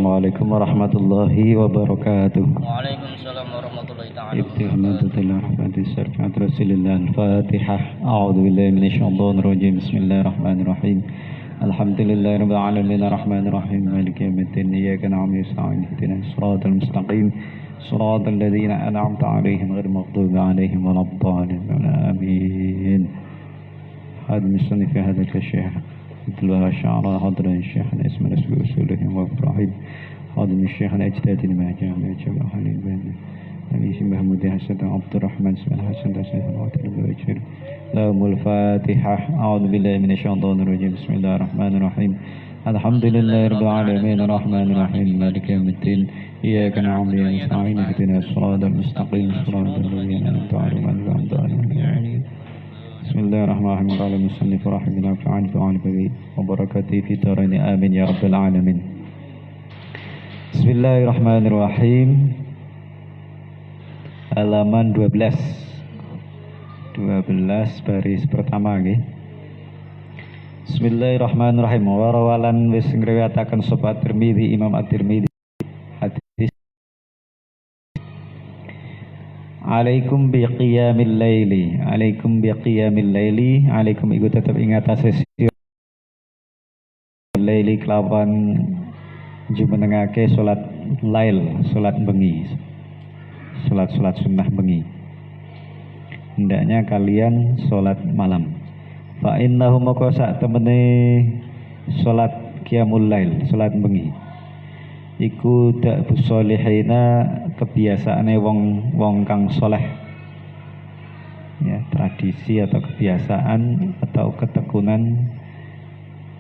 Assalamualaikum warahmatullahi wabarakatuh. Waalaikumsalam warahmatullahi ta'ala Ibtihamadatillah rahmati syarfat Rasulillah Al-Fatihah. A'udhu billahi minasyaitonir rajim. Bismillahirrahmanirrahim. Alhamdulillahi rabbil alamin arrahmanir rahim maliki yaumiddin iyyaka na'budu wa iyyaka nasta'in ihdinas siratal mustaqim siratal ladzina an'amta 'alaihim ghairil maghdubi 'alaihim waladdallin. Amin. هذا المصنف في هذا الشيخ مثل شعر حضر الشيخ اسم رسول رسوله وإبراهيم هذا من الشيخ الأجداد ما جاء من جبل حليل بن أبي محمود حسن عبد الرحمن اسم الحسن حسن الواتر الوجهر لهم الفاتحة. أعوذ بالله من الشيطان الرجيم. بسم الله الرحمن الرحيم. الحمد لله رب العالمين الرحمن الرحيم مالك يوم الدين إياك نعبد وإياك نستعين اهدنا الصراط المستقيم صراط الذين أنعمت عليهم غير المغضوب عليهم. بسم الله الرحمن الرحيم. قال المصنف رحمه الله تعالى وبركاته في دارين آمين يا رب العالمين. بسم الله الرحمن الرحيم. Halaman 12 baris pertama nggih. Bismillahirrahmanirrahim. Wa rawalan wis ngriwayataken sapa Tirmidzi Imam At-Tirmidzi hadis Alaikum biqiyamil laili. Alaikum biqiyamil laili. Alaikum iku tetep ing atase laili kelawan jumenengake salat lail, salat bengi. Salat sunnah bengi. Hendaknya kalian salat malam. Fa innahu maka sak temene salat qiyamul lail, salat bengi. Iku dak busolihina kebiasaane wong kang soleh, ya, tradisi atau kebiasaan atau ketekunan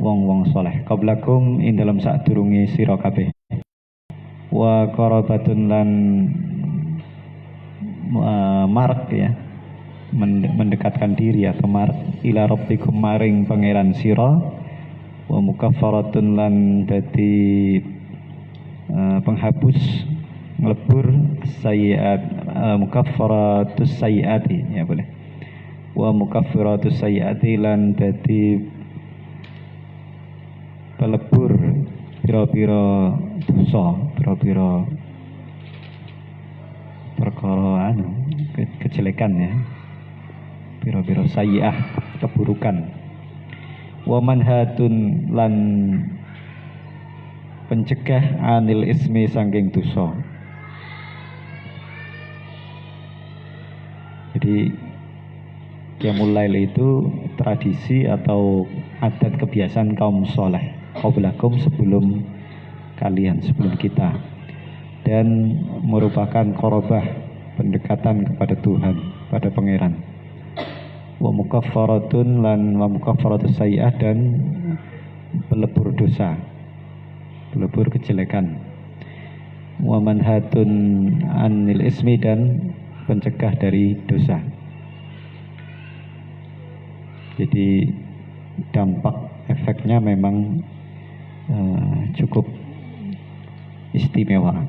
wong soleh. Qablakum ing dalam sadurunge sira kabeh. Wa qarabatun lan mark, ya, mendekatkan diri atau mark ila rabbikum maring pangeran sira. Wa mukaffaratun lan dadi penghapus ngelebur sayyiat, mukaffaratus sayyiati, ya boleh. Wa mukaffaratus sayyiati lan dadi pelebur pira-pira dosa, pira-pira perkara kejelekan, ya, pira-pira sayyi'ah, keburukan. Wa manhatun lan pencegah anil ismi saking dosa. Jadi qiyamul lail itu tradisi atau adat kebiasaan kaum soleh qablakum, sebelum kalian, sebelum kita, dan merupakan qorobah, pendekatan kepada Tuhan, pada pangeran. Wa mukaffaratun lan wa mukaffaratus sayyi'ah, dan pelebur dosa, pelebur kejelekan. Wa manhatun anil ismi, dan pencegah dari dosa. Jadi dampak efeknya memang cukup istimewa.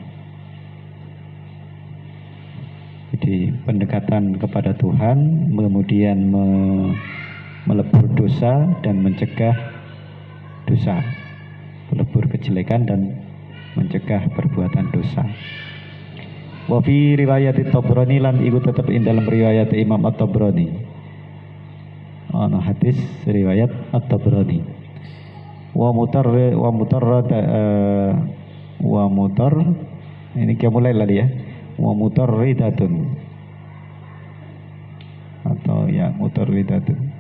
Jadi pendekatan kepada Tuhan, kemudian melebur dosa dan mencegah dosa, melebur kejelekan dan mencegah perbuatan dosa. Wa fi riwayat At-Tabrani lan iku tetep ing dalam riwayat Imam At-Tabrani. Ana hadis riwayat At-Tabrani. Wa mutar ini kita mulai lagi, ya. Wa mutarridatun atau ya mutarridatun.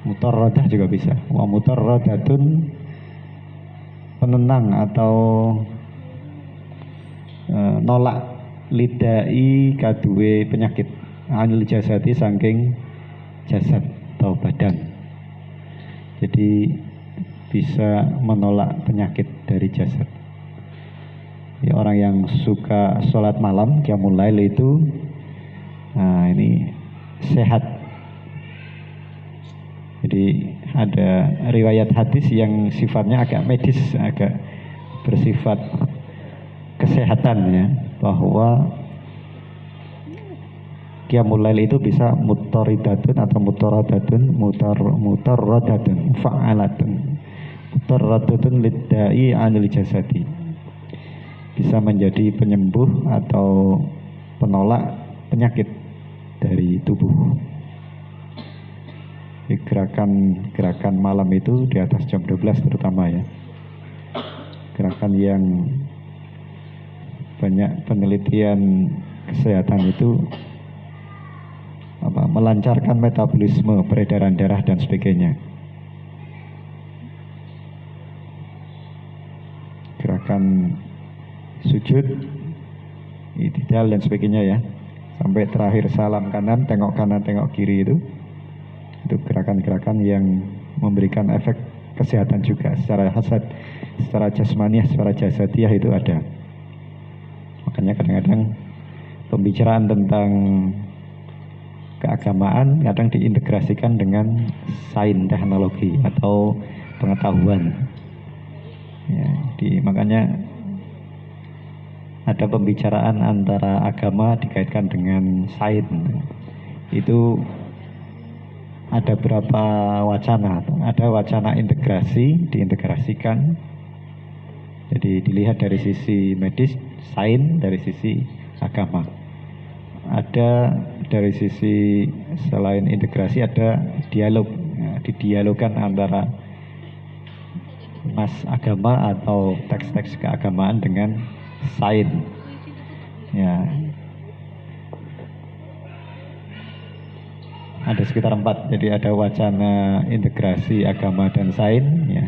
Mutarradah juga bisa. Wa mutarradatun, penenang atau nolak lidai kaduwe penyakit anil jasadi saking jasad atau badan. Jadi bisa menolak penyakit dari jasad. Ya, orang yang suka sholat malam qiyamul lail itu, nah ini sehat. Jadi ada riwayat hadis yang sifatnya agak medis, agak bersifat kesehatan, ya, bahwa Qiyamul lail itu bisa muttaridatun atau mutarradatun, fa'alatun. Mutarradatun liddai anil jasadi. Bisa menjadi penyembuh atau penolak penyakit dari tubuh. Gerakan malam itu di atas jam 12 terutama ya. Gerakan yang banyak penelitian kesehatan itu melancarkan metabolisme, peredaran darah dan sebagainya. Gerakan sujud, i'tidal dan sebagainya ya. Sampai terakhir salam kanan, tengok kiri itu gerakan-gerakan yang memberikan efek kesehatan juga secara hasad, secara jasmaniah, secara jasadiah itu ada. Makanya kadang-kadang pembicaraan tentang keagamaan kadang diintegrasikan dengan sains teknologi atau pengetahuan. Ya, makanya ada pembicaraan antara agama dikaitkan dengan sains. Itu ada berapa wacana, ada wacana integrasi, diintegrasikan. Jadi dilihat dari sisi medis, sains, dari sisi agama. Ada dari sisi selain integrasi ada dialog, ya, didialogkan antara nas agama atau teks-teks keagamaan dengan sains. Ya. Ada sekitar 4, jadi ada wacana integrasi agama dan sains, ya.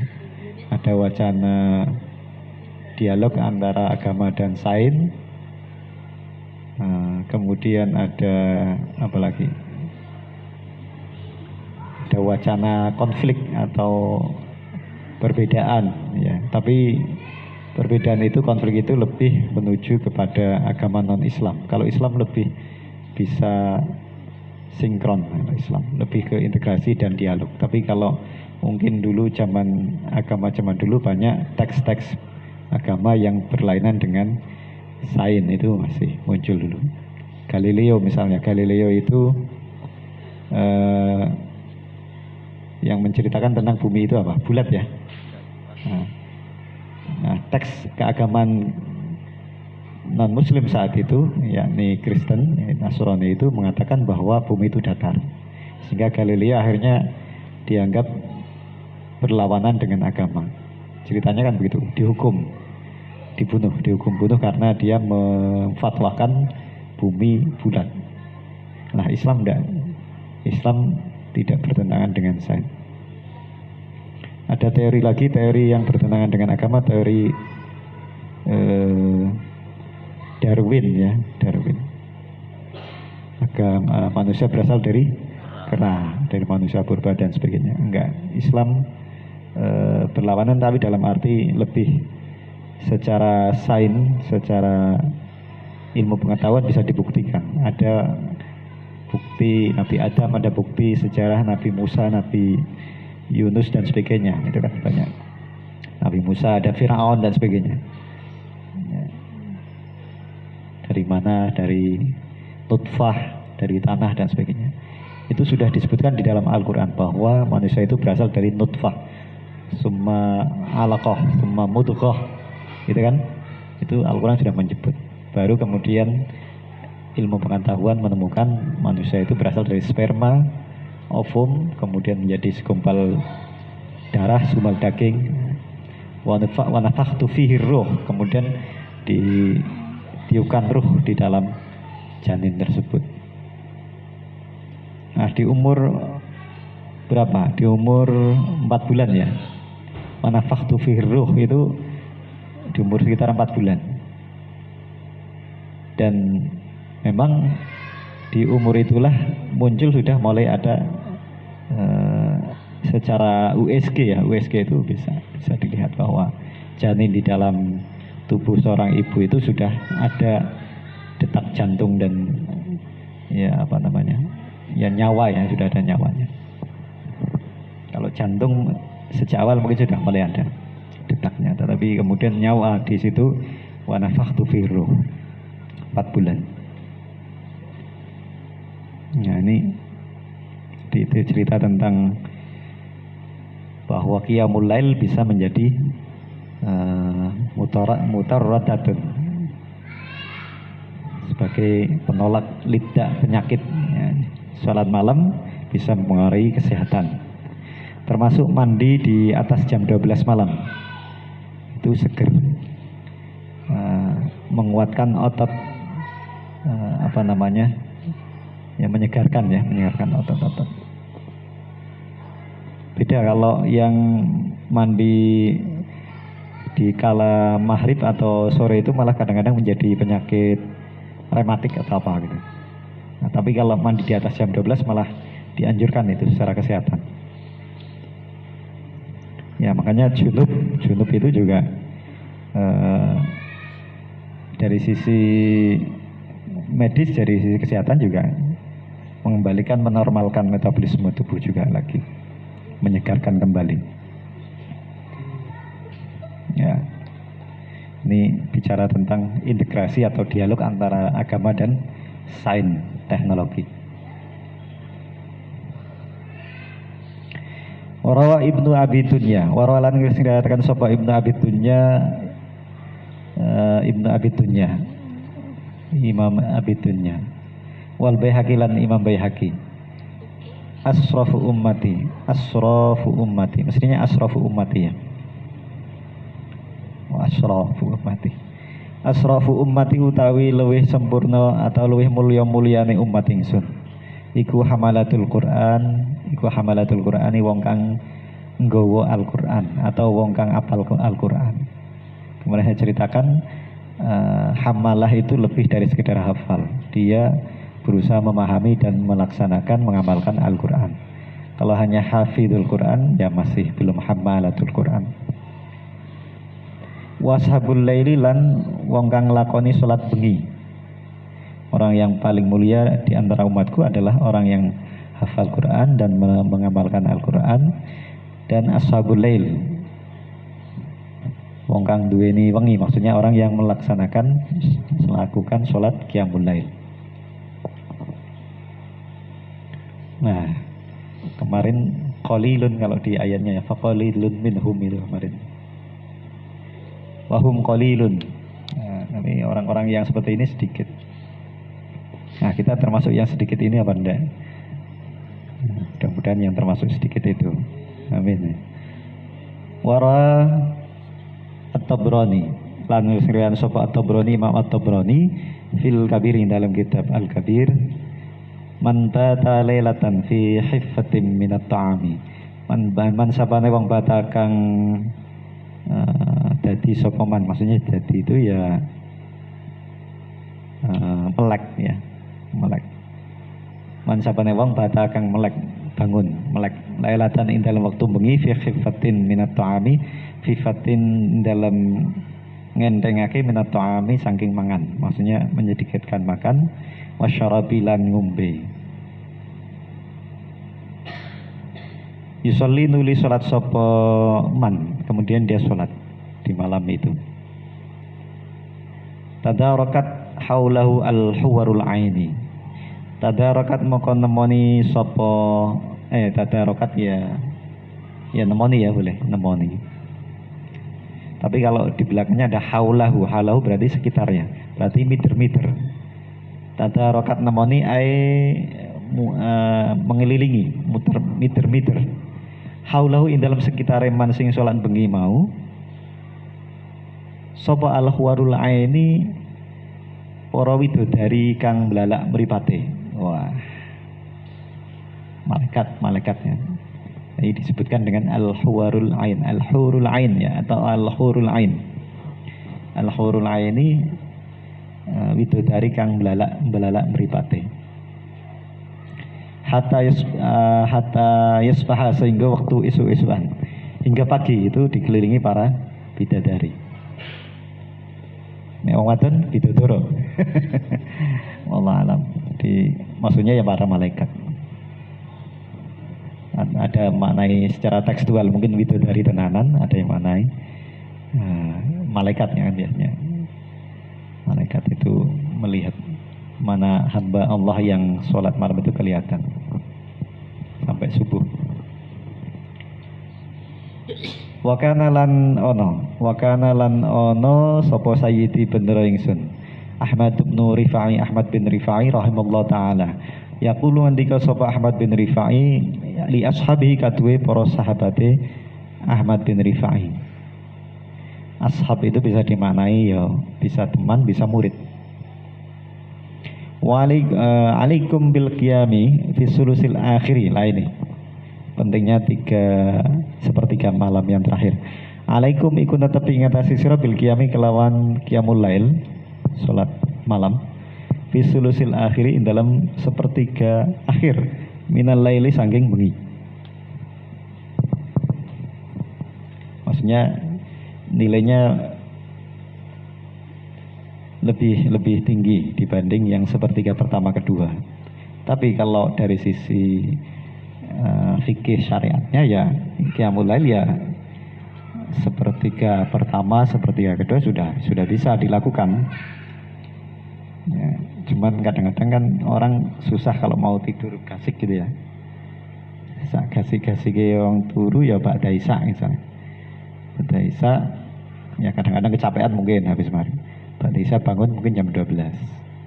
Ada wacana dialog antara agama dan sains. Kemudian ada apa lagi? Ada wacana konflik atau perbedaan, ya. Tapi perbedaan itu, konflik itu lebih menuju kepada agama non-Islam. Kalau Islam lebih bisa sinkron, Islam lebih ke integrasi dan dialog. Tapi kalau mungkin dulu agama zaman dulu banyak teks-teks agama yang berlainan dengan sains, itu masih muncul dulu. Galileo misalnya, Galileo itu yang menceritakan tentang bumi itu apa? Bulat ya. Nah, teks keagamaan non-Muslim saat itu, yakni Kristen, Nasrani itu mengatakan bahwa bumi itu datar. Sehingga Galileo akhirnya dianggap berlawanan dengan agama. Ceritanya kan begitu, dihukum bunuh karena dia memfatwakan bumi bulat. Nah, Islam enggak. Islam tidak bertentangan dengan sains. Ada teori lagi, teori yang bertentangan dengan agama, teori Darwin ya, Darwin. Agama manusia berasal dari kera, dari manusia purba dan sebagainya. Enggak, Islam berlawanan, tapi dalam arti lebih secara sains, secara ilmu pengetahuan bisa dibuktikan. Ada bukti Nabi Adam, ada bukti sejarah Nabi Musa, Nabi Yunus dan sebagainya. Itu kan banyak. Nabi Musa, ada Firaun dan sebagainya. Dari mana? Dari nutfah, dari tanah dan sebagainya. Itu sudah disebutkan di dalam Al-Quran bahwa manusia itu berasal dari nutfah, summa alaqah, summa mudghah, gitu kan? Itu Al-Quran sudah menyebut. Baru kemudian ilmu pengetahuan menemukan manusia itu berasal dari sperma, ovum, kemudian menjadi segumpal darah, segumpal daging, wa nafakhtu fihi ruh, kemudian ditiupkan ruh di dalam janin tersebut. Nah, di umur berapa? Di umur 4 bulan ya. Wa nafakhtu fihi ruh itu di umur sekitar 4 bulan. Dan memang di umur itulah muncul, sudah mulai ada secara USG ya, USG itu bisa dilihat bahwa janin di dalam tubuh seorang ibu itu sudah ada detak jantung dan ya apa namanya, ya nyawa ya, sudah ada nyawanya. Kalau jantung sejak awal mungkin sudah mulai ada detaknya, tetapi kemudian nyawa di situ, wa nafakhtu fihi ruh, 4 bulan. Nah ini itu cerita tentang bahwa qiyamul lail bisa menjadi mutarradatun sebagai penolak lidah penyakit ya. Sholat malam bisa mempengaruhi kesehatan, termasuk mandi di atas jam 12 malam itu seger, menguatkan otot, ya menyegarkan otot-otot. Beda kalau yang mandi di kala maghrib atau sore itu malah kadang-kadang menjadi penyakit rematik atau apa gitu. Nah, tapi kalau mandi di atas jam 12 malah dianjurkan itu secara kesehatan. Ya makanya junub itu juga dari sisi medis, dari sisi kesehatan juga mengembalikan, menormalkan metabolisme tubuh juga lagi, menyegarkan kembali. Ya, ini bicara tentang integrasi atau dialog antara agama dan sains teknologi. Warawa Ibnu Abi Dunya, warawalan dikatakan sapa Ibnu Abi Dunya, Imam Abi Dunya, wal Baihaqi lan Imam Baihaqi. Asrafu ummati, mestinya asrafu ummati ya. Asrafu ummati utawi luwih sempurna atau luwih mulyane umat ingsun. Iku hamalatul Qur'ani wong kang nggawa Al-Qur'an atau wong kang apal Al-Qur'an. Kemudian saya ceritakan hamalah itu lebih dari sekedar hafal. Dia berusaha memahami dan melaksanakan, mengamalkan Al-Qur'an. Kalau hanya hafidul Qur'an ya masih belum hamalatul Qur'an. Washabul laili lan wong kang nglakoni salat bengi. Orang yang paling mulia di antara umatku adalah orang yang hafal Quran dan mengamalkan Al-Quran. Dan ashabul lail, wong kang duweni wengi, maksudnya orang yang melaksanakan, melakukan sholat qiyamul lail. Nah, kemarin qalilun kalau di ayatnya ya, faqalilun minhum itu kemarin. Wahum qalilun. Nah, ini orang-orang yang seperti ini sedikit. Nah, kita termasuk yang sedikit ini apa enggak? Mudah-mudahan yang termasuk sedikit itu. Amin. Wara At-Tabrani, lan ngriyan sapa At-Tabrani, Imam At-Tabrani fil Kabir, dalam kitab Al-Kabir, man bata lailatan fi hiffatin minat ta'ami. Man sapane wong bata kang dadi sapa man, maksudnya dadi itu ya melek ya. Melek. Man sapane wong bata kang melek, bangun, melek. Lailatan ing dalam waktu bengi fi khifatin minat ta'ami, khifatin dalam ngentengake minat ta'ami saking mangan, maksudnya menyedikitkan makan, wasyarabi lan ngombe. Yusolli nuli salat sapa man, kemudian dia salat di malam itu. Tadarakat haulahu al-huwarul aini. Tadarakat moko nemoni sapa tadarakat ya nemoni ya, boleh nemoni. Tapi kalau di belakangnya ada haulahu berarti sekitarnya, berarti meter-meter. Tadarakat nemoni mengelilingi, muter meter-meter. Haulahu ing dalam sekitar man sing salat bengi mau. Sapa al-huwarul aini, para widodari kang blalak mripate. Wah, malaikatnya. Ini disebutkan dengan al-huwarul ain, al-hurul ain ya, atau al-hurul ain. Al-hurul ain ini widodari kang blalak mripate. Hatta yasbaha, sehingga waktu isu-isuan, hingga pagi itu dikelilingi para bidadari. Nek wong wadon bidodoro. Wallahu alam. Maksudnya ya para malaikat. Ada maknai secara tekstual, mungkin bidadari tenanan, ada yang maknai malaikatnya kan biasanya. Malaikat itu melihat mana hamba Allah yang sholat malam itu kelihatan sampai subuh. Wakana lan ono sapa sayyidi bener ingsun Ahmad bin Rifai rahimallahu taala. Yaqulu andika sapa Ahmad bin Rifai li ashabihi kadue para sahabate Ahmad bin Rifai. Ashab itu bisa dimaknai ya bisa teman, bisa murid. Alaikum bil qiyami fi sulusil akhiri lah ini. Pentingnya 3/3 malam yang terakhir. Alaikum ikun tetap ingatasi sira bil qiyami kelawan qiyamul lail, salat malam. Fi sulusil akhiri dalam 1/3 akhir minal laili saking bengi. Maksudnya nilainya lebih tinggi dibanding yang 1/3 pertama kedua. Tapi kalau dari sisi fikih syariatnya ya qiyamul lail ya 1/3 pertama 1/3 kedua sudah bisa dilakukan ya, cuman kadang-kadang kan orang susah kalau mau tidur gasik gitu ya, gasik-gasik yang turu ya ba'da isya misalnya, ba'da isya ya kadang-kadang kecapean mungkin habis maghrib, ba'da isya bangun mungkin jam 12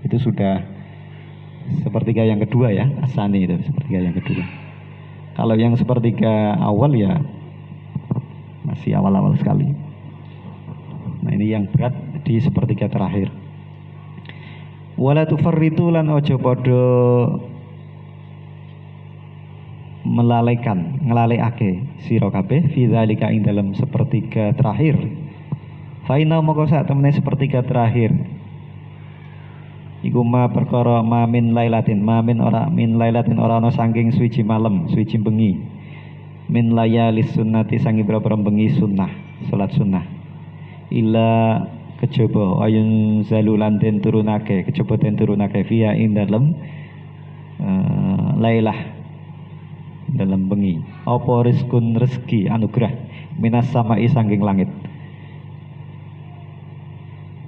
itu sudah 1/3 yang kedua ya, asani itu 1/3 yang kedua. Kalau yang 1/3 awal ya masih awal-awal sekali. Nah ini yang berat di 1/3 terakhir. Wala tufarritu lan ojo podo melalaikan, ngelalekake sira kabeh fi dzalika ing dalem 1/3 terakhir. Fa inna moko sak temene 1/3 terakhir. Iku ma perkara min lailatin ora ana saking suci malam, suci bengi. Min layalis sunnati sangi boro-boro bengi sunnah, salat sunnah. Ila kejaba ayun zalulan den turunake, kejaba den turunake via ing dalem lailah dalam bengi. Apa rizkun rezeki anugerah minas samai saking langit.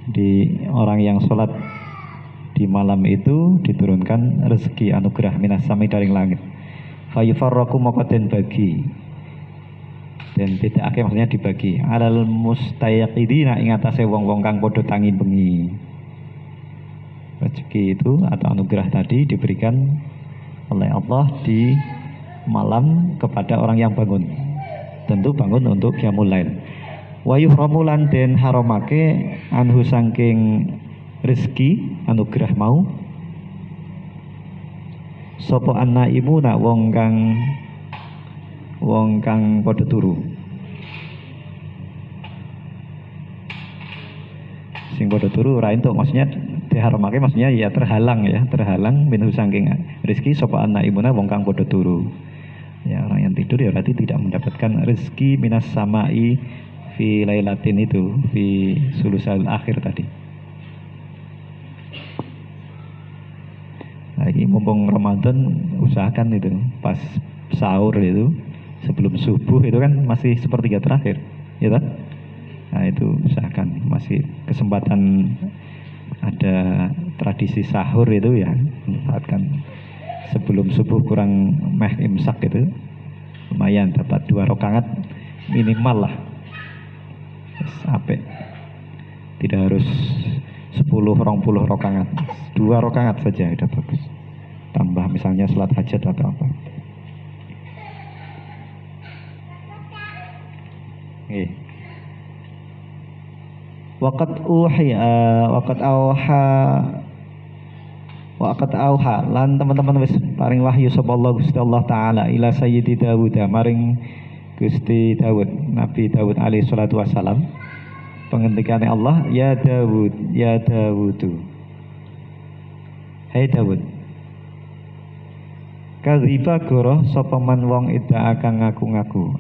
Di orang yang salat di malam itu diturunkan rezeki anugerah minas sami dari langit. Fayufarraku moko den bagi dan bedakake maksudnya dibagi alal mustayaqidina ing atase wong-wong kang padha tangi bengi. Rezeki itu atau anugerah tadi diberikan oleh Allah di malam kepada orang yang bangun. Tentu bangun untuk qiyamul lail. Wa yuhramu lan den haramake anhu saking rezeki anugerah mau sapa annaimu nak wong kang padha turu sing padha turu ora entuk, maksudnya diharamake maksudnya ya terhalang minhu saking rezeki sapa annaimuna wong kang padha turu ya, orang yang tidur ya berarti tidak mendapatkan rezeki minas samai fi lailatin itu fi sulusal akhir tadi. Lagi mumpung Ramadan usahakan itu pas sahur itu sebelum subuh itu kan masih 1/3 terakhir ya kan? Nah itu usahakan masih kesempatan ada tradisi sahur itu ya manfaatkan sebelum subuh kurang meh imsak itu lumayan dapat 2 rakaat minimal lah sampai tidak harus 10-20 rakaat, 2 rakaat saja sudah bagus. Tambah misalnya salat hajat atau apa. Waqat auha lan teman-teman wis paring wahyu sapa Allah Gusti Allah taala ila sayyidi Daud maring Gusti Daud, Nabi Daud alaihi salatu wassalam. Pengendikane Allah, ya Dawud, ya Dawudu. Hai Dawud. Kadziba goroh sapa man wong ida akan ngaku-ngaku.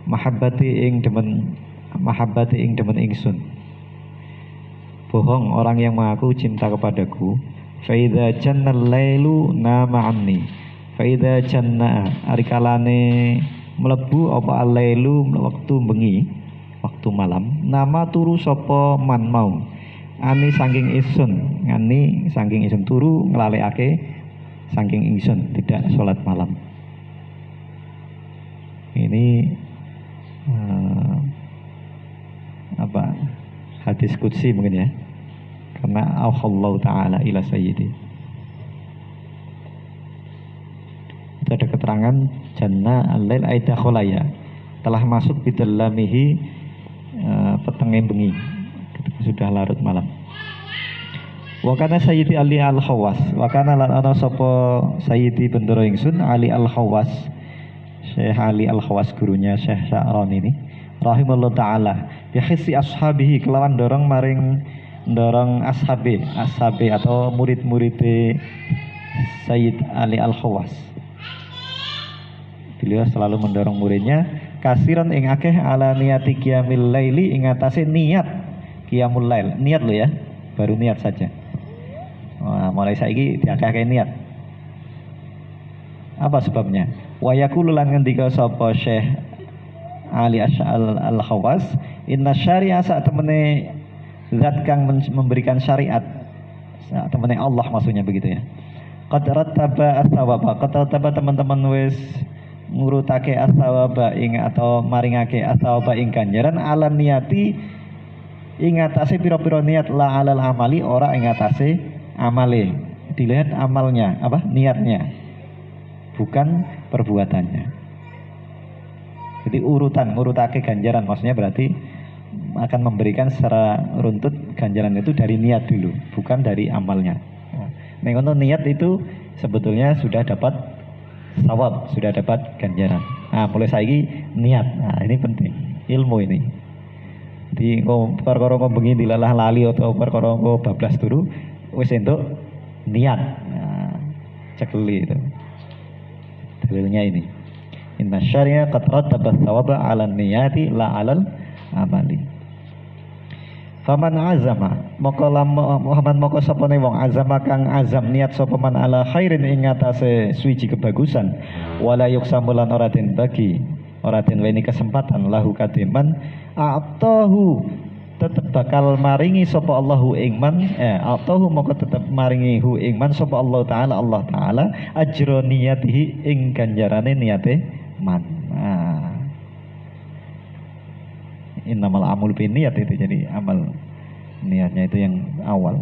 Mahabbati ing demen ingsun. Bohong orang yang mengaku cinta kepadaku. Fa idza jannal lailu nama anni. Fa idza janna arikalane mlebu apa al-lailu waktu bengi, waktu malam, nama turu sapa man mau ani saking isun, ngani saking isun turu nglalekake saking isun tidak sholat malam. Ini apa hadis qudsi mungkin ya, karena Allah Ta'ala ila sayyidi. Itu ada keterangan janna al-lail aida kholaya, telah masuk di dalamihi petenge bengi ketika sudah larut malam. Wa kana sayyidi Ali al-Khawas, wa kana lan ana sapa sayyidi bendoro ingsun Ali al-Khawas, Syekh Ali al-Khawas gurunya Syekh Sya'rani ini rahimahullah taala, bihisi ashabihi kelawan dorong ashabe atau murid-murid Sayyid Ali al-Khawas. Beliau selalu mendorong muridnya kasiran ing akeh ala niyati qiyamil laili, ing atase niat qiyamul lail. Niat lo ya, baru niat saja. Wah, mulai saiki diakeh-akeh niat. Apa sebabnya? Wa yaqulu lan ngendika sapa Syekh Ali al-Khawas, inna syari'a sak temene zat kang memberikan syariat, sak temene Allah maksudnya begitu ya. Qad rattaba as-sawaba, qad rattaba teman-teman wis ngurutake as-sawaba ing atau maringake as-sawaba ing ganjaran ala niyati ing atase pira-pira niat, la alal amali ora ing atase amale. Dilihat amalnya apa? Niatnya, bukan perbuatannya. Jadi ngurutake ganjaran maksudnya berarti akan memberikan secara runtut ganjaran itu dari niat dulu, bukan dari amalnya. Nah, untuk niat itu sebetulnya sudah dapat sawab, sudah dapat ganjaran. Nah, mulai saiki niat. Nah, ini penting ilmu ini. Di perkara kok bengi dilalah lali atau perkara kok bablas turu wis entuk niat. Nah, cekeli itu. Dalilnya ini. Inna syari'a qad rattaba thawaba 'ala niyati la 'alal amali. Faman azama maka Muhammad maka sapane wong azama kang azam niat sapa man ala khairin ing atase suci kebagusan wala yuksamulan ora den bagi ora den weni kesempatan lahu kadiman atahu tetep bakal maringi sapa Allahu ing man atahu maka tetep maringi hu ing man sapa Allah taala ajra niyatihi ing ganjarane niate man. Innamal amul bin niat itu, jadi amal niatnya itu yang awal.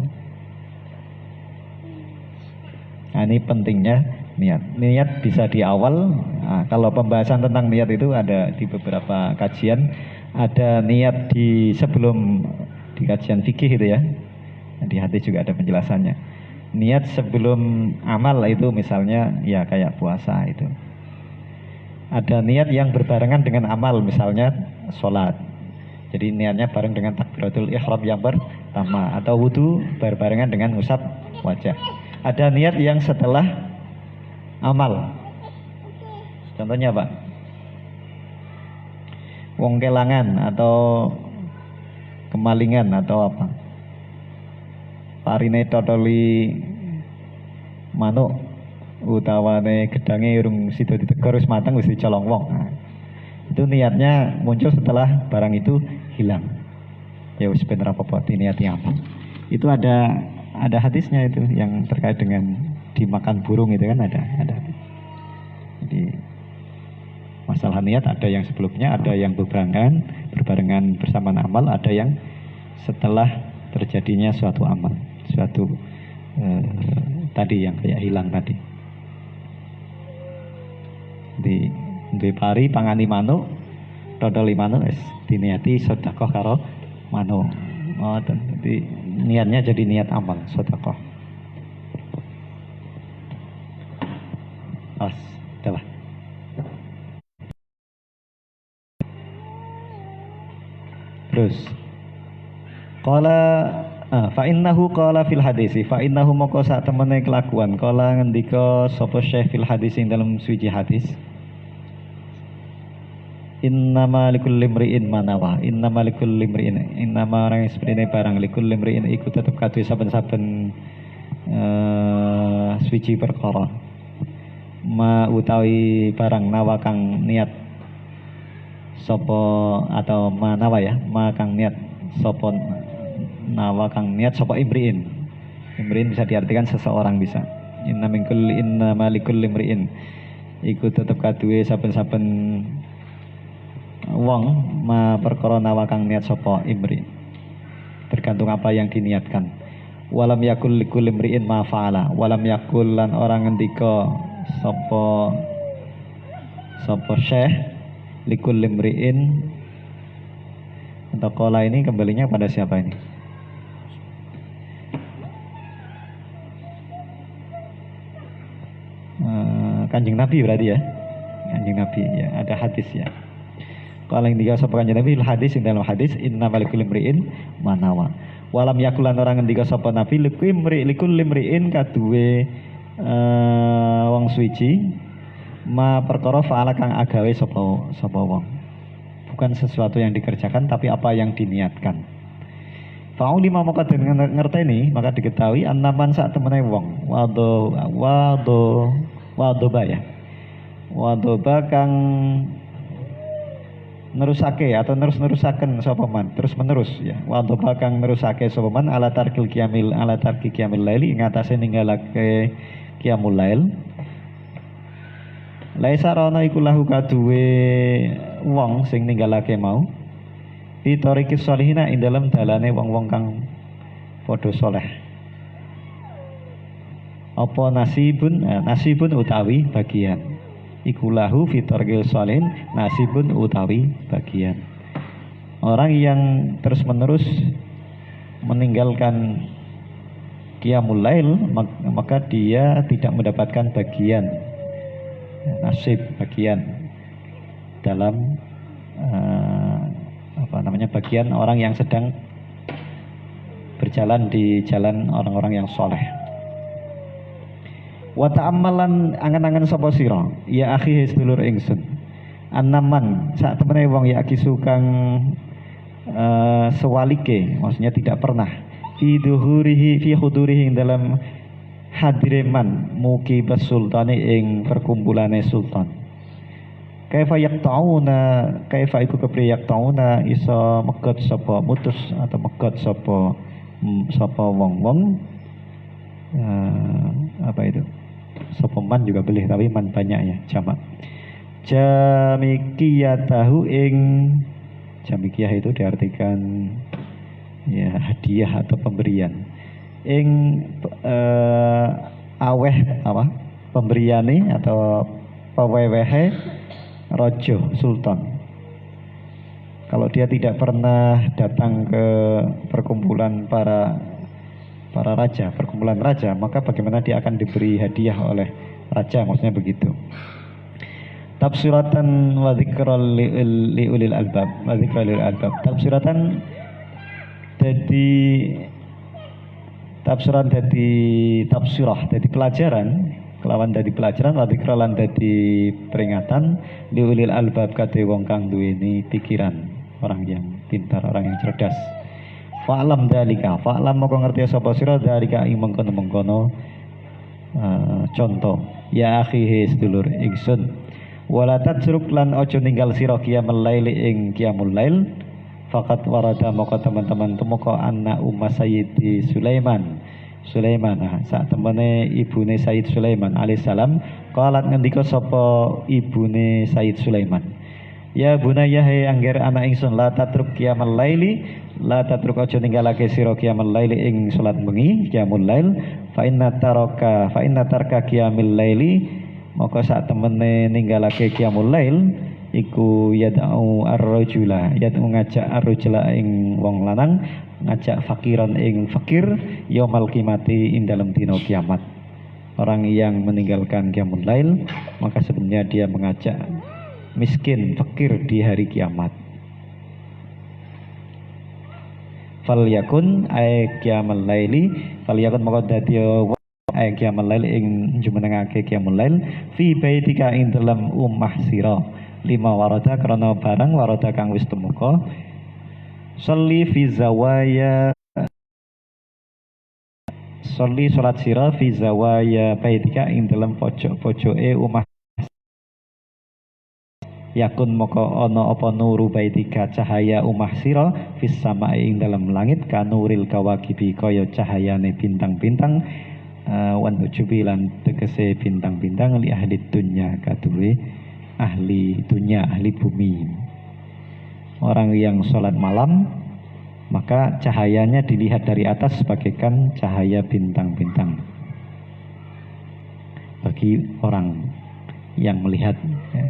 Nah, ini pentingnya niat. Niat bisa di awal. Nah, kalau pembahasan tentang niat itu ada di beberapa kajian. Ada niat di sebelum di kajian fikih itu ya. Di hadis juga ada penjelasannya. Niat sebelum amal itu misalnya ya kayak puasa itu. Ada niat yang berbarengan dengan amal, misalnya sholat. Jadi niatnya bareng dengan takbiratul ihram yang pertama, atau wudu berbarengan dengan ngusap wajah. Ada niat yang setelah amal. Contohnya Pak, wong kelangan atau kemalingan atau apa, parine totoli manuk utawane gedange urung sida ditegor wis mateng wis dicolong wong. Nah, itu niatnya muncul setelah barang itu hilang. Ya wis ben apa-apa niati apa. Itu ada hadisnya itu yang terkait dengan dimakan burung itu kan ada. Jadi masalah niat ada yang sebelumnya, ada yang berbarengan bersamaan amal, ada yang setelah terjadinya suatu amal, suatu tadi yang kayak hilang tadi. Di pari pangani manuk, dodoli manuk es diniati sedekah karo manuk. Oh, jadi niatnya jadi niat amal sedekah. Adalah. Terus fa innahu qala fil hadisi, fa innahu moko sak temene kelakuan kala ngendika sapa Syekh fil hadis ing dalam suci hadis. Innama likulli imri'in manawa, innama likulli imri'in, innama orang seperti barang likulli imri'in iku tetep kadhe saben-saben suci perkara ma utawi barang nawa kang niat sapa atau manawa ya, ma kang niat sapa nawa kang niat sapa imriin. Imriin bisa diartikan seseorang bisa. Inna malikul imriin. Iku tetep kaduwe saben-saben wong ma perkara nawa kang niat sapa imriin. Tergantung apa yang diniatkan. Walam yakul likul imriin ma fa'ala. Walam yakul lan orang ngendika sapa syekh likul imriin. Untuk kola ini kembalinya pada siapa ini? Kanjeng Nabi berarti ya. Kanjeng Nabi ya, ada hadis ya. Kalau yang dikasih Kanjeng Nabi hadis yang dalam hadis inna malikul imriin manawa. Walam yakulan orang ngendika sapa Nabi likul imriin kaduwe wong suci ma perkara faala kang agawe sapa wong. Bukan sesuatu yang dikerjakan tapi apa yang diniatkan. Fa'ulima maka dengan ngerteni maka diketahui annaman saat temene wong wadoba ya. Wadoba kang nerusake atau nerusaken sapa man terus menerus ya. Wadoba kang nerusake sapa man ala tarki qiyamil laili ing atase ninggalake qiyamul lail. Laisa rono iku lahu kaduwe wong sing ninggalake mau fitoriki sholihina ing dalam dalane wong-wong kang padha saleh. Apa nasibun utawi bagian. Iku lahu fitoriki sholihin nasibun utawi bagian. Orang yang terus-menerus meninggalkan qiyamul lail maka dia tidak mendapatkan bagian nasib bagian dalam bagian orang yang sedang berjalan di jalan orang-orang yang soleh. Wa ta'ammalan angan-angan sapa sira ya akhi sedulur ingsun annaman sak temene wong ya akisu kang sewalike maksudnya tidak pernah fi hudurihi dalam hadireman muki basultani ing perkumpulane sultan. Kaifa iku kepriye yaqtauna iso megot sapa mutus atau megot sapa wong-wong apa itu? Sapa man juga boleh tapi man banyak ya jamak. Jamikiyatahu ing jamikiyah itu diartikan ya hadiah atau pemberian. Ing aweh apa pemberiane atau pewewehe rojo sultan. Kalau dia tidak pernah datang ke perkumpulan para raja, maka bagaimana dia akan diberi hadiah oleh raja, maksudnya begitu. Tafsiratan wa dzikral li ulil albab. Tafsiratan jadi pelajaran kelawan dadi pelajaran wa dzikralan dadi peringatan li ulil albab kate wong kang duweni pikiran, orang yang pintar, orang yang cerdas. Fa'lam moko ngerti sapa sira dalika ing mengkono-mengkono contoh ya akhi sedulur ingsun wala tatruk lan aja ninggal sira qiyamul lail ing qiyamul lail faqat warada moko teman-teman temoko anak Sayyidi Sulaiman saat temene ibune Sayyid Sulaiman alaihissalam qalat ngendika sapa ibune Sayyid Sulaiman ya bunayya he angger anak ingsun la tatruk qiyamul laili la tatruk aja ninggalake sira qiyamul laili ing salat bengi qiyamul lail fa inna tarka qiyamul laili maka sak temene ninggalake qiyamul lail iku yad'u ar-rajula ngajak ar-rajula ing wong lanang ngajak fakiran ing fakir yaumul qiyamati ing dalam dina kiamat. Orang yang meninggalkan qiyamul lail maka sebenarnya dia mengajak miskin fakir di hari kiamat. Falyakun ay qiyamul laili falyakun maka dadi ay qiyamul lail ing jumenengake qiyamul lail fi baitika ing dalam ummah sira lima warada karena barang warada kang wis temuka sholli fi zawaya sholli salat sira fi zawaya baitika ing dalam pojok-pojoke ummah yakun moko ana apa nuru baitika cahaya omah sira fis samae ing dalam langit kanuril kawakibi kaya cahayane bintang-bintang wan nujubi lan tegese bintang-bintang li ahli dunya kaduwe ahli dunya ahli bumi. Orang yang sholat malam maka cahayanya dilihat dari atas bagaikan cahaya bintang-bintang bagi orang yang melihat ya.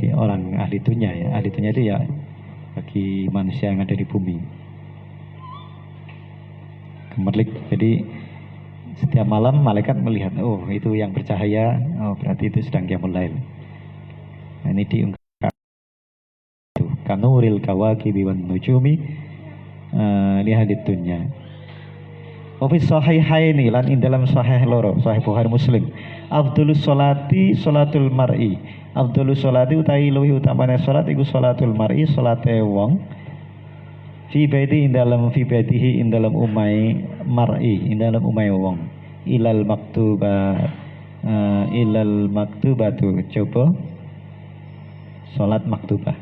Di orang ahli dunya ya, ahli dunya itu ya bagi manusia yang ada di bumi gemerlik. Jadi setiap malam malaikat melihat, oh itu yang bercahaya, oh berarti itu sedang qiyamul lail. Nah, ini diungkapkan kanuril kawakibi wan nujumi lihat dunya. Wa fi sahihaini lan ing dalam sahih loro, sahih Bukhari Muslim. Afdhalus sholati sholatul mar'i. Afdhalus sholati utawi luwih utamane salat iku sholatul mar'i, salate wong. Fi baiti ing dalam fi baitihi ing dalam umai mar'i, ing dalam umai wong. Ilal maktubatu coba salat maktubah.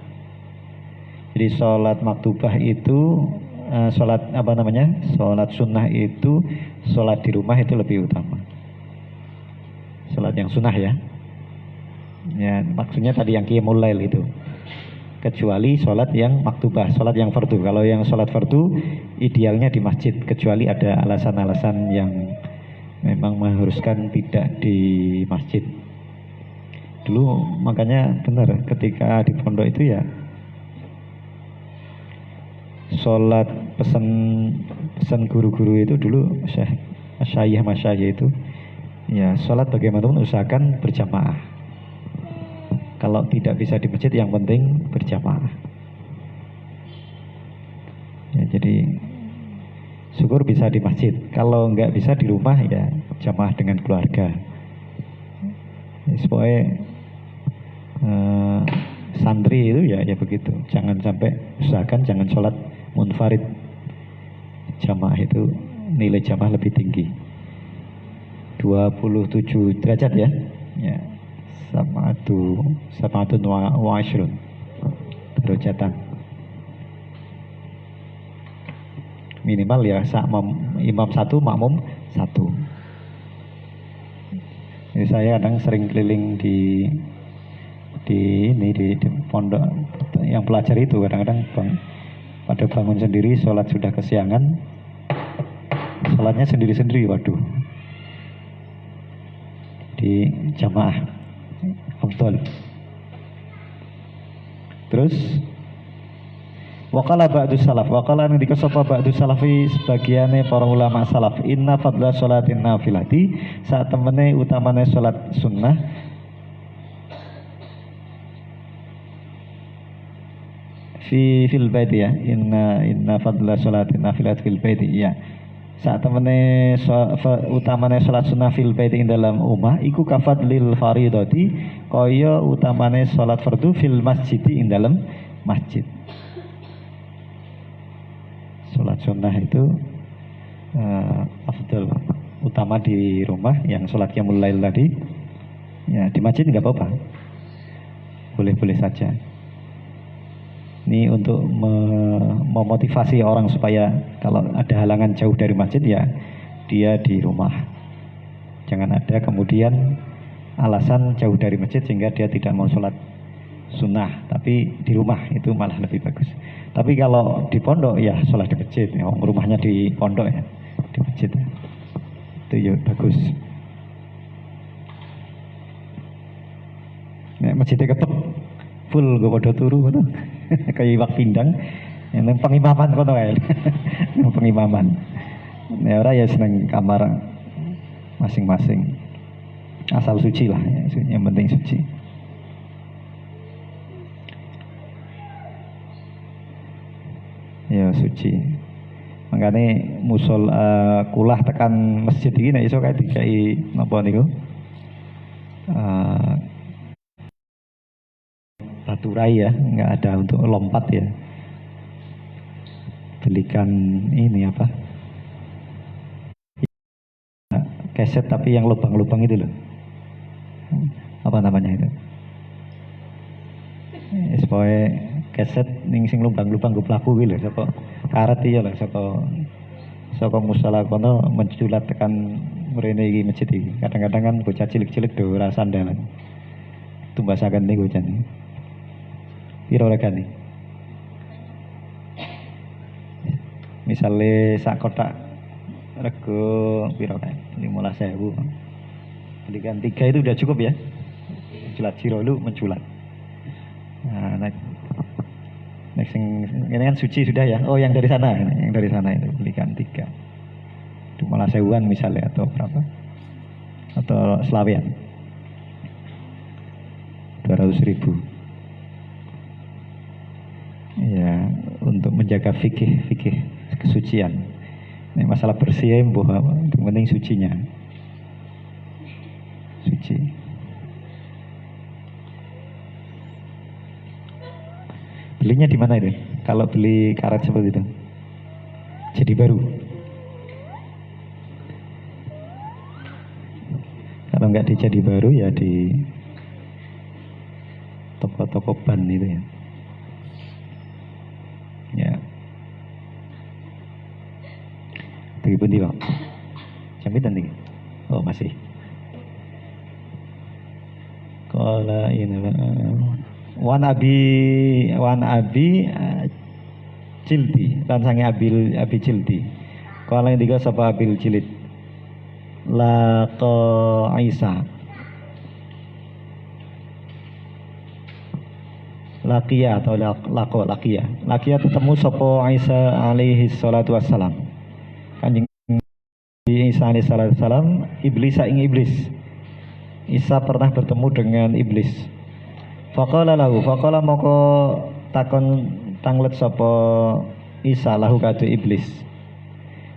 Jadi salat maktubah itu sholat apa namanya, sholat sunnah itu sholat di rumah itu lebih utama. Sholat yang sunnah ya, ya maksudnya tadi yang qiyamul lail itu. Kecuali sholat yang maktubah, sholat yang fardu. Kalau yang sholat fardu idealnya di masjid, kecuali ada alasan-alasan yang memang mengharuskan tidak di masjid. Dulu makanya benar ketika di pondok itu ya sholat pesan guru-guru itu dulu masyayikh itu ya sholat bagaimanapun usahakan berjamaah. Kalau tidak bisa di masjid yang penting berjamaah ya, jadi syukur bisa di masjid. Kalau nggak bisa di rumah ya jamaah dengan keluarga ya, supaya santri itu ya begitu, jangan sampai usahakan jangan sholat munfarid. Jamaah itu nilai jamaah lebih tinggi 27 derajat ya, ya sabatun wa ashrun derajatan minimal ya imam satu makmum satu. Jadi saya kadang sering keliling di pondok yang pelajar itu kadang-kadang pada bangun sendiri, sholat sudah kesiangan, sholatnya sendiri-sendiri, waduh, di jamaah afdal. Terus waqala ba'du salaf, waqala ngendika sapa ba'du salafi sebagiane para ulama salaf, inna fadla sholatin nafilati, saat temene utamane sholat sunnah fil baiti ya, inna fadla sholatin nafilat fil baiti ya, saat temene utamane sholat sunnah fil baiti ing dalam omah iku kafadlil faridati kaya utamane sholat fardu fil masjid ing dalam masjid. Sholat sunnah itu afdal utama di rumah, yang sholat qiyamul lail tadi ya di masjid nggak apa-apa, boleh-boleh saja. Ini untuk memotivasi orang supaya kalau ada halangan jauh dari masjid ya dia di rumah. Jangan ada kemudian alasan jauh dari masjid sehingga dia tidak mau sholat sunnah, tapi di rumah itu malah lebih bagus. Tapi kalau di pondok ya sholat di masjid, ya, rumahnya di pondok ya, di masjid ya. Itu ya bagus. Nah, masjidnya ketuk full gue pada turu gitu. Kayak iwak pindang yang pengimaman kono kae. Yang pengimaman. Nek ora ya seneng kamar masing-masing. Asal suci lah ya, yang penting suci. Ya suci. Makanya musul kulah tekan masjid iki nek iso kae dikai napa niku? Baturai ya, nggak ada untuk lompat ya. Belikan ini apa? Keset tapi yang lubang-lubang itu loh. Apa namanya itu? Wis pokoke keset ning sing lubang-lubang go pelaku kuwi lho saka karet iya lho saka musala kono menculat tekan mrene iki masjid iki. Kadang-kadang kan bocah cilik-cilik do ora sandalan. Tumbasaken niku jan. Piro regane? Misale sak kotak rego piro kae? 15.000. Belikan 3 itu udah cukup ya. Menculat siro lu menculat. Nah, next ini kan suci sudah ya. Oh, yang dari sana itu belikan 3. Itu malah sewuan misalnya atau berapa? Atau selawian. 200.000. Ya, untuk menjaga fikih kesucian. Ini masalah bersih ya, yang penting sucinya. Suci. Belinya di mana itu? Kalau beli karet seperti itu, jadi baru. Kalau nggak di jadi baru ya di toko-toko ban itu ya. Ya. Begitu nih Pak. Sampai nanti. Oh masih. Kala ini wan abi Cilti dan sange abi Cilti. Kala yang tiga sapa abil Cilit. Laqa Isa. Lakia atau lakia ketemu sapa Isa alaihi salatu wassalam. Kanjeng Isa alaihi salatu wassalam iblis ing iblis. Isa pernah bertemu dengan iblis. Faqala moko takon tanglet sapa Isa lahu kadu iblis.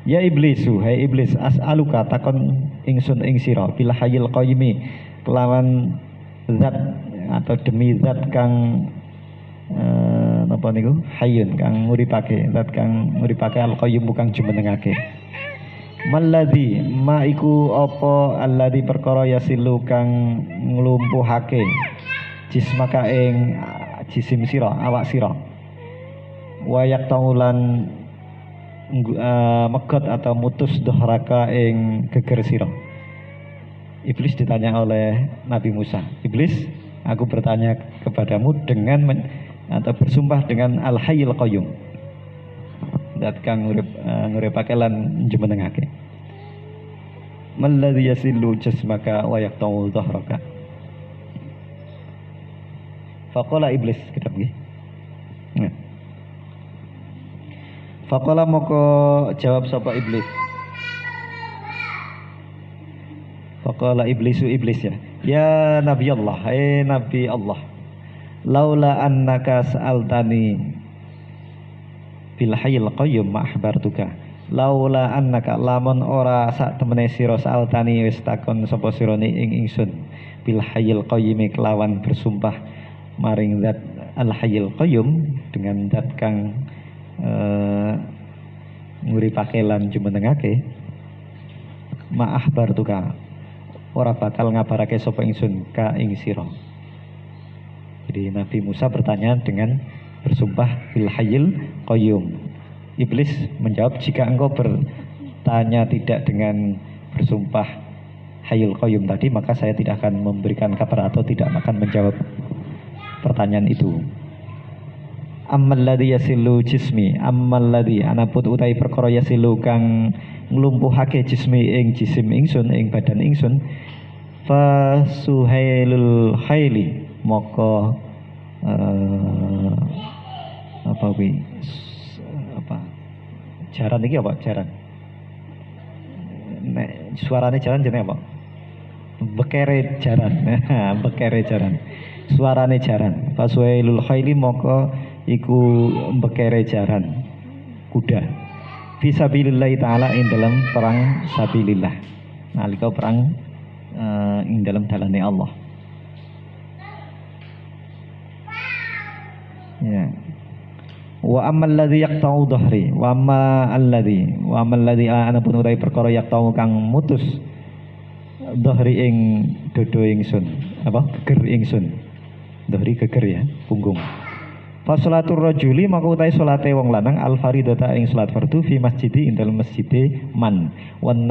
Ya iblisu, hai iblis, as'aluka takon ingsun ing sira bil hayyil qayyimi kelawan zat atau demi zat kang napa niku hayyun kang nguripake, zat kang nguripake al qayyum kang jumenengake. Malladzi ma iku apa alladzi perkara yasilu kang nglumpuhake jismaka ing jisim sira awak sira wayak taulan megot atau mutus dohraka ing geger sira. Iblis ditanya oleh Nabi Musa, iblis aku bertanya kepadamu dengan atau bersumpah dengan al hayyul qayyum dat kang nguripake lan jumenengake. Malladzi yasillu jasmaka wa yaqta'u dhahraka. Faqala iblis kitab nggih. Faqala moko jawab sapa iblis. Faqala iblisu iblis ya. Ya Nabi Allah, Nabi Allah. Laula annaka sa'altani bil hayyil qayyum ma akhbartuka. Laula annaka lamun ora sak temene sira sa'altani wis takon sapa sira ing ingsun bil hayyil qayyim kelawan bersumpah maring zat al hayyil qayyum dengan zat kang nguripake lan jumenengake ma akhbartuka ora bakal ngabarake sapa ingsun ka ing sira. Jadi Nabi Musa bertanya dengan bersumpah bil hayyil qayyum. Iblis menjawab, jika engkau bertanya tidak dengan bersumpah hayyul qayyum tadi, maka saya tidak akan memberikan kabar atau tidak akan menjawab pertanyaan itu. Ammal ladzi yasilu jismi, ammal ladzi anapun utai perkara yasilu kang nglumpuhake jismi ing jisim ingsun ing badan ingsun fa suhailul khaili moko apa kuwi apa jaran iki apa jaran nek suarane jaran jenenge apa bekere jaran bekere jaran suarane jaran fasuailul khaili moko iku bekere jaran kuda fisabilillah taala ing dalam perang sabilillah nalika perang ing dalam dalane Allah ya. Wa ammal ladzi yaqta'u dhahri wa ammal ladzi ana pun urai perkara yaqta'u kang mutus dhahri ing dodo ingsun apa geger ingsun dhahri geger ya punggung Fa sholatur rajuli maka utahe salate wong lanang al faridata ing salat fardu fi masjidi ing dalem masjide man wan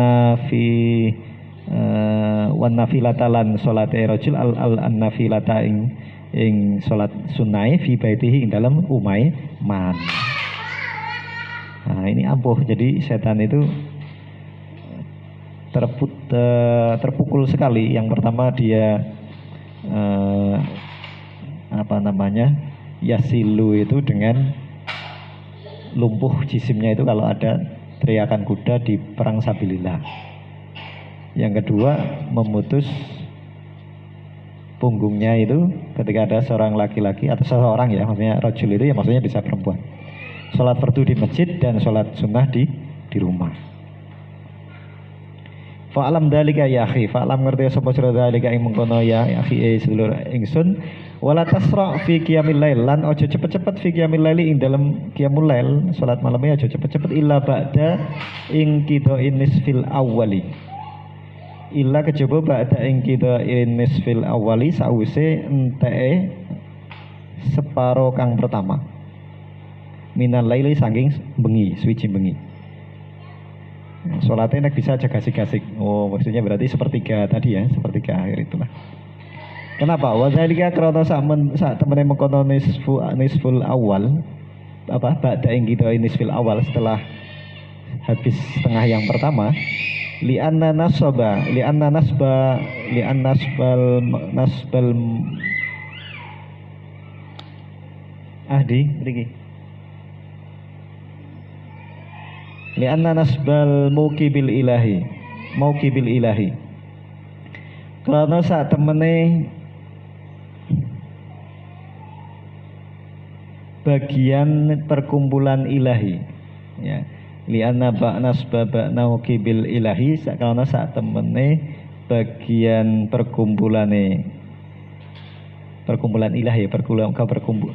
nafilata lan salate rajul al nafilata ing salat sunnahe fi baitihi ing dalem umahe man. Nah, ini ampuh. Jadi setan itu terpukul sekali. Yang pertama dia yasilu itu dengan lumpuh jisimnya itu kalau ada teriakan kuda di perang sabilillah. Yang kedua memutus punggungnya itu ketika ada seorang laki-laki atau seseorang ya, maksudnya rajul itu ya maksudnya bisa perempuan. Sholat fardu di masjid dan sholat sunnah di rumah. Fa'alam dalika ya akhi, fa'alam ngerti sapa sira dalika ing mengkono ya akhi sedulur ingsun. Wala tasra fi qiyamil lail, lan aja cepet-cepet fi qiyamil lail ing dalam qiyamul lail, salat malamnya aja cepet-cepet illa ba'da ing qida'in nisfil awwali. Illa kejaba ba'da ing qida'in nisfil awwali sawise enteke separo kang pertama. Minal laili saking bengi, suci bengi. Salatnya nek bisa aja gasik-gasik. Oh, maksudnya berarti sepertiga tadi ya, sepertiga akhir itulah. Kenapa? Wa zalika krana sak temene mengkono nisful awal ba'da ing kita nisfil awal setelah habis setengah yang pertama li'anna nasbal ahdi mriki li'anna nasbal mauqibil ilahi karena saat temene bagian perkumpulan ilahi ya li'anna ba'nasba mauqibil ilahi karena saat temene bagian perkumpulan ilahi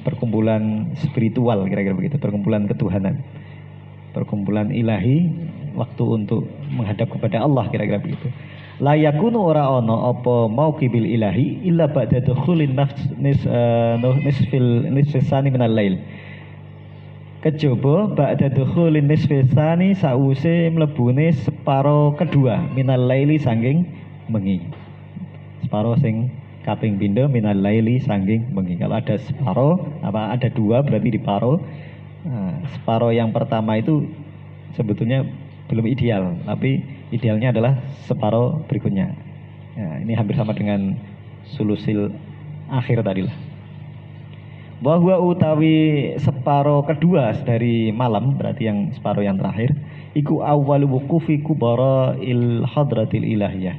perkumpulan spiritual kira-kira begitu, perkumpulan ketuhanan, perkumpulan ilahi waktu untuk menghadap kepada Allah kira-kira begitu. La yakunu ora ono apa mauqibil ilahi illa ba'da dukhulin nisfisani minal lail. Kejaba ba'da dukhulin nisfisani sause mlebune separo kedua minal laili saking bengi. Separo sing kaping pindho minal laili saking bengi. Kalau ada separo ada dua berarti diparo. Nah, separo yang pertama itu sebetulnya belum ideal, tapi idealnya adalah separuh berikutnya. Ya, ini hampir sama dengan sulusil akhir tadi lah. Bahwa utawi separuh kedua dari malam, berarti yang separuh yang terakhir, iku awal wukufi kubara il hadratil ilahiyah.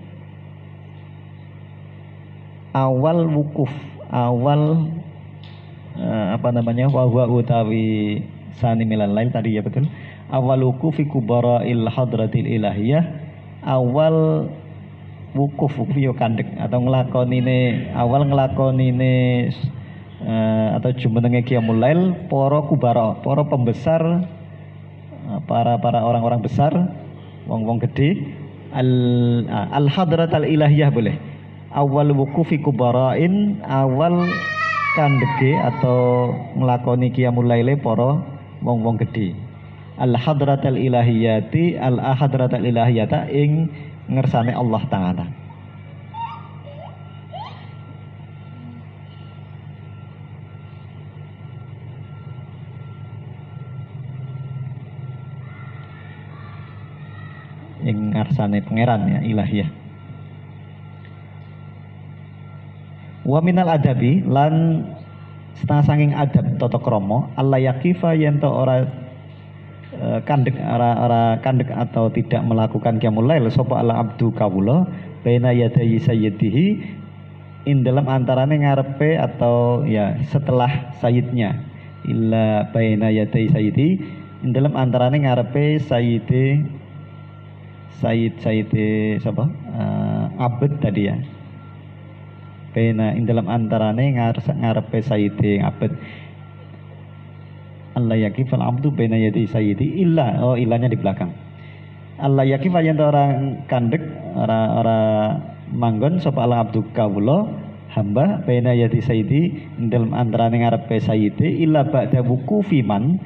Awal wukuf, awal wahwa utawi sani milal lail tadi ya betul. Awal wukufi kubara il hadratil ilahiyah, awal wukuf yo kandek atau nglakonine atau jumenenge qiyamul lail para kubara, para pembesar, para orang-orang besar, wong-wong gede, al hadratal ilahiyah boleh. Awal wukufi kubarain, awal kandege atau nglakoni qiyamul laile para wong-wong gede. Al hadratal ilahiyati al hadratal ilahiyata ing ngersane Allah Ta'ala. Ing ngarsane pangeran ya ilahiyah. Wa minal adabi lan setengah sanging adab tata krama Allah yakifa yen to ora kandek atau tidak melakukan qiyamul lail sapa ala abdu kawula baina yadayi sayyidihi in dalam antarane ngarepe atau ya setelah sayyidnya illa baina yadayi sayyidi in dalam antarane ngarepe sayyid sapa abd tadi ya baina in dalam antarane ngarepe sayyid abd Allah yakifal abdu baina yadi sayyidi illa illanya di belakang. Allah yakif yen orang kandek ora manggon sapa Allah abdu kawula hamba baina yadi sayyidi dalam antaraning ngarepe sayyidi illa ba'da wuqufi man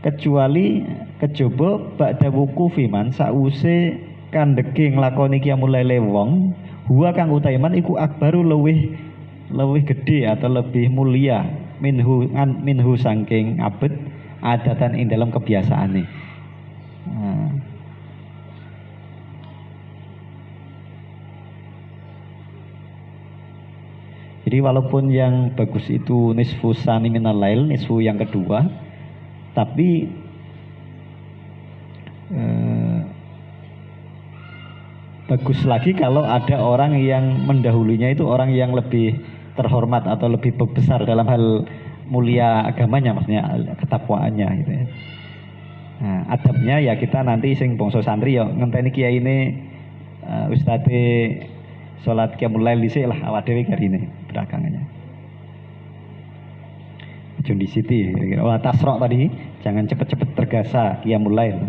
kecuali kejaba ba'da wuqufi man sause kandheke nglakoni qiyamul lail wong huwa kang utaiman iku akbaru luwih gede atau lebih mulia minhu saking abet adatan ing dalam kebiasaane. Jadi walaupun yang bagus itu nisfu sani minal lail, nisfu yang kedua, tapi bagus lagi kalau ada orang yang mendahulunya itu orang yang lebih terhormat atau lebih besar dalam hal mulia agamanya, maksudnya ketakwaannya gitu ya. Nah, adabnya ya kita nanti sing bangsa santri ya ngenteni kiai ini ustadze salat qiyamul lail dhisik lah awak dhewe garine belakangannya. Jun di siti kira-kira tasrok tadi jangan cepet-cepet tergasa qiyamul lail.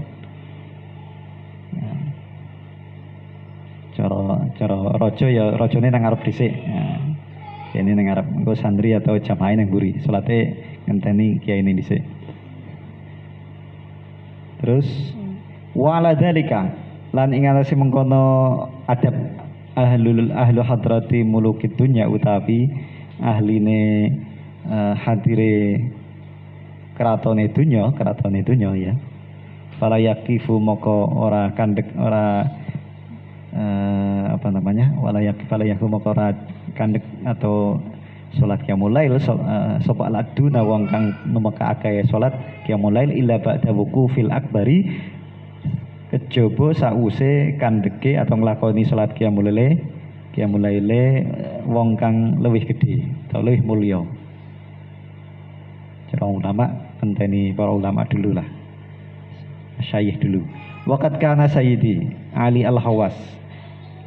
Cara rojo ya rojone nang ngarep dhisik. Nah, ini nang ngarep engko santri atau jamaah nang mburi. Salate ngenteni kiai ini dhisik. Terus wala dzalika lan ing atase mengkono adab ahlu hadrati mulukid dunya utawi ahline hadire keratone dunya ya. Fala yaqifu moko ora kandhek ora wala yaqifu moko ora kandhek atau salat qiyamul lail sapa al-aduna wong kang numekake salat qiyamul lail illa ba'da wuqufil akbari kejaba sause kandheke atau nglakoni salat qiyamul lail wong kang luwih gedhe atau luwih mulya. Cara ulama ngenteni para ulama dulu lah. Syayikh dulu. Waqat kana sayyidi Ali Al-Khawas.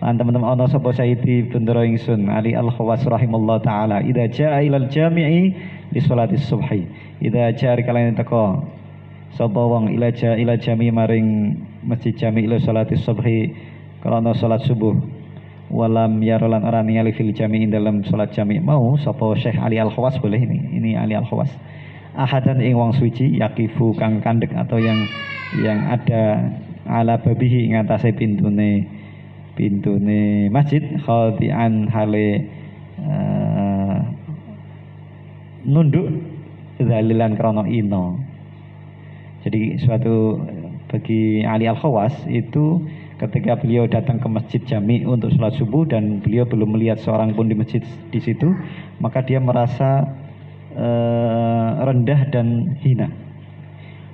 Lan teman-teman ana sapa sayyidi bendera ingsun Ali Al-Khawas rahimallahu taala idza jaa ilal jami'i li sholati subhi. Idza jaa kalane teko sapa wong ila jami maring masjid jami ila sholati subhi karena salat subuh walam yarolan ora ningali fil jami dalam salat jami mau sapa Syekh Ali Al-Khawas boleh ini Ali Al-Khawas ahadan ing wong suci yakifu kang kandhek atau yang ada ala babihi ing atase pintune masjid khadi'an hale nunduk zalilan krana ino. Jadi suatu bagi Ali Al-Khawas itu ketika beliau datang ke masjid jami untuk sholat subuh dan beliau belum melihat seorang pun di masjid di situ, maka dia merasa rendah dan hina.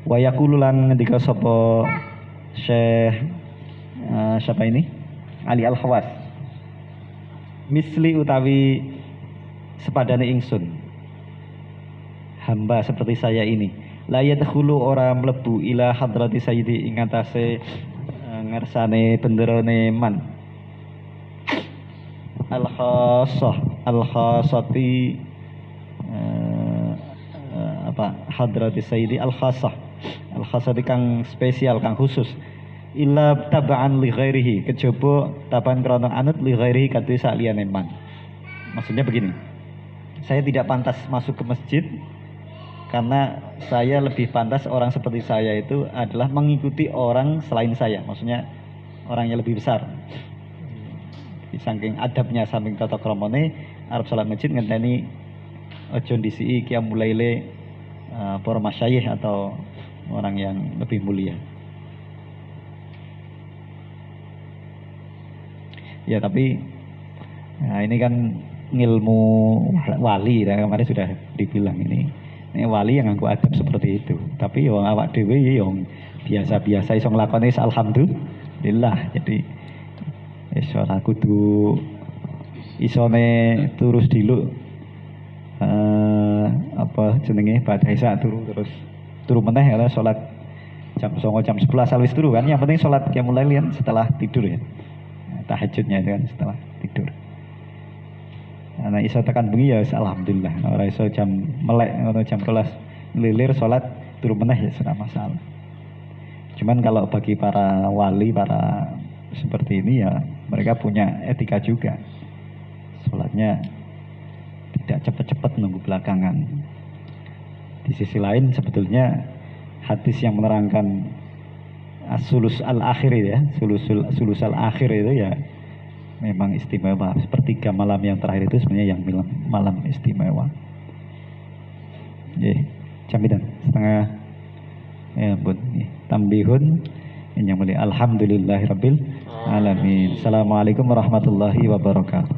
Wa yaqulu lan ngendika sapa Syekh siapa ini? Ali Al-Khawas. Misli utawi sepadane ingsun. Hamba seperti saya ini. La yadkhulu ora mlebu ila hadrati sayyidi ing atase ngarsane benderane man. Al-khassati hadrati sayyidi al-khassati kang spesial kang khusus illa taba'an li ghairihi kejaba taban krana anut li ghairihi kadhe saliyane man. Maksudnya begini, saya tidak pantas masuk ke masjid karena saya lebih pantas orang seperti saya itu adalah mengikuti orang selain saya, maksudnya orang yang lebih besar. Saking adabnya, saking tata kramane arep salat masjid ngenteni aja ndisiki qiyamul laile para masyayikh atau orang yang lebih mulia. Ya tapi ini kan ilmu wali, kemarin sudah dibilang ini wali yang nganggo adab seperti itu. Tapi wong awak dhewe yang biasa-biasa iso nglakoni alhamdulillah. Jadi wis ora kudu isone terus diluk badha isya terus meneh ya salat jam 09.00 jam 11 wis turu kan. Yang penting salat qiyamul lail setelah tidur ya. Tahajudnya itu kan setelah tidur. Nah iso tekan bengi ya alhamdulillah. Ora iso jam melek atau jam 12 lilir salat turu meneh ya sudah masalah. Cuman kalau bagi para wali, para seperti ini ya mereka punya etika juga. Salatnya tidak cepat-cepat nunggu belakangan. Di sisi lain sebetulnya hadis yang menerangkan sulus al-akhir ya, sulus al-akhir itu ya memang istimewa. Sepertiga malam yang terakhir itu sebenarnya yang malam istimewa. Jam dan setengah ya bun. Tambihun yang mulia. Alhamdulillahirabbil alamin. Assalamualaikum warahmatullahi wabarakatuh.